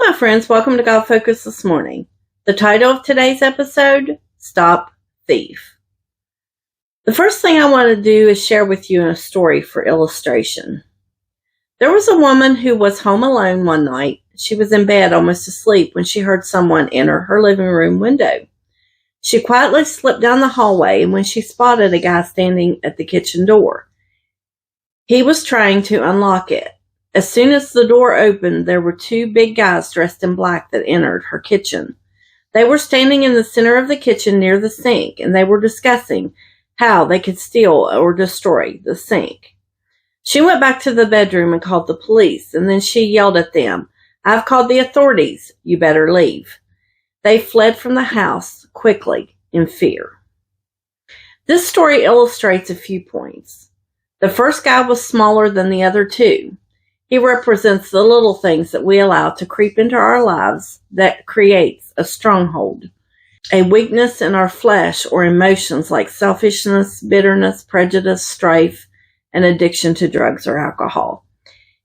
my friends. Welcome to God Focus this morning. The title of today's episode, Stop Thief. The first thing I want to do is share with you a story for illustration. There was a woman who was home alone one night. She was in bed almost asleep when she heard someone enter her living room window. She quietly slipped down the hallway, and when she spotted a guy standing at the kitchen door, he was trying to unlock it. As soon as the door opened, there were two big guys dressed in black that entered her kitchen. They were standing in the center of the kitchen near the sink, and they were discussing how they could steal or destroy the sink. She went back to the bedroom and called the police, and then she yelled at them, "I've called the authorities. You better leave." They fled from the house quickly in fear. This story illustrates a few points. The first guy was smaller than the other two. He represents the little things that we allow to creep into our lives that creates a stronghold, a weakness in our flesh or emotions like selfishness, bitterness, prejudice, strife, and addiction to drugs or alcohol.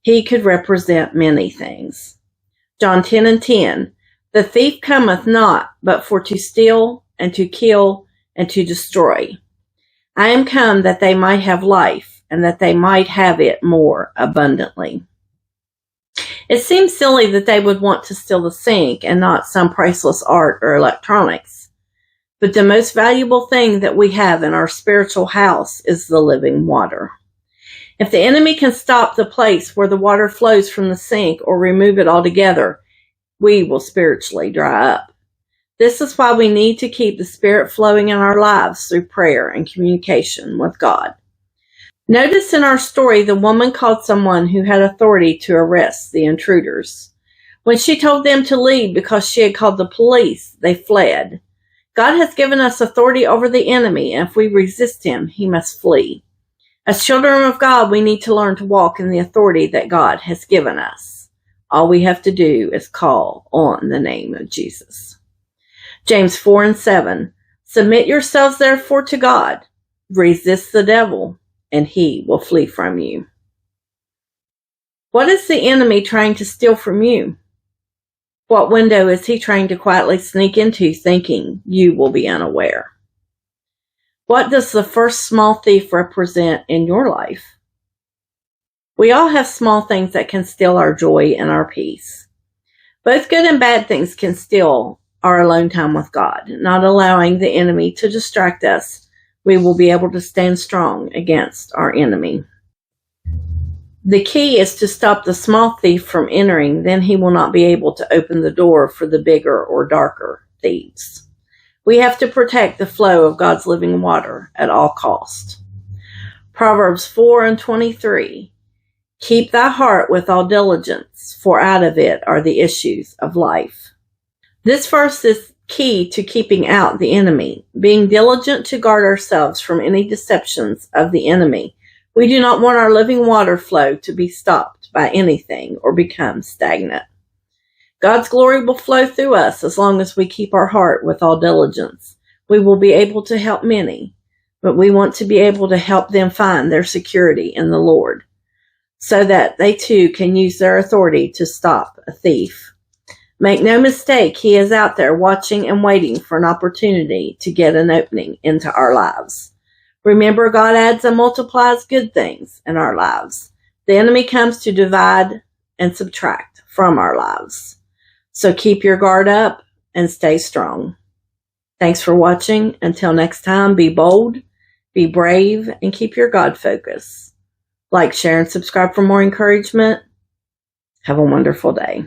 He could represent many things. John 10:10, "The thief cometh not, but for to steal, and to kill, and to destroy. I am come that they might have life, and that they might have it more abundantly." It seems silly that they would want to steal the sink and not some priceless art or electronics. But the most valuable thing that we have in our spiritual house is the living water. If the enemy can stop the place where the water flows from the sink or remove it altogether, we will spiritually dry up. This is why we need to keep the Spirit flowing in our lives through prayer and communication with God. Notice in our story, the woman called someone who had authority to arrest the intruders. When she told them to leave because she had called the police, they fled. God has given us authority over the enemy, and if we resist him, he must flee. As children of God, we need to learn to walk in the authority that God has given us. All we have to do is call on the name of Jesus. James 4:7, "Submit yourselves therefore to God. Resist the devil, and he will flee from you." What is the enemy trying to steal from you? What window is he trying to quietly sneak into thinking you will be unaware? What does the first small thief represent in your life? We all have small things that can steal our joy and our peace. Both good and bad things can steal our alone time with God, not allowing the enemy to distract us. We will be able to stand strong against our enemy. The key is to stop the small thief from entering, then he will not be able to open the door for the bigger or darker thieves. We have to protect the flow of God's living water at all cost. Proverbs 4:23, "Keep thy heart with all diligence, for out of it are the issues of life." This verse is key to keeping out the enemy, being diligent to guard ourselves from any deceptions of the enemy. We do not want our living water flow to be stopped by anything or become stagnant. God's glory will flow through us as long as we keep our heart with all diligence. We will be able to help many, but we want to be able to help them find their security in the Lord, so that they too can use their authority to stop a thief. Make no mistake, he is out there watching and waiting for an opportunity to get an opening into our lives. Remember, God adds and multiplies good things in our lives. The enemy comes to divide and subtract from our lives. So keep your guard up and stay strong. Thanks for watching. Until next time, be bold, be brave, and keep your God focus. Like, share, and subscribe for more encouragement. Have a wonderful day.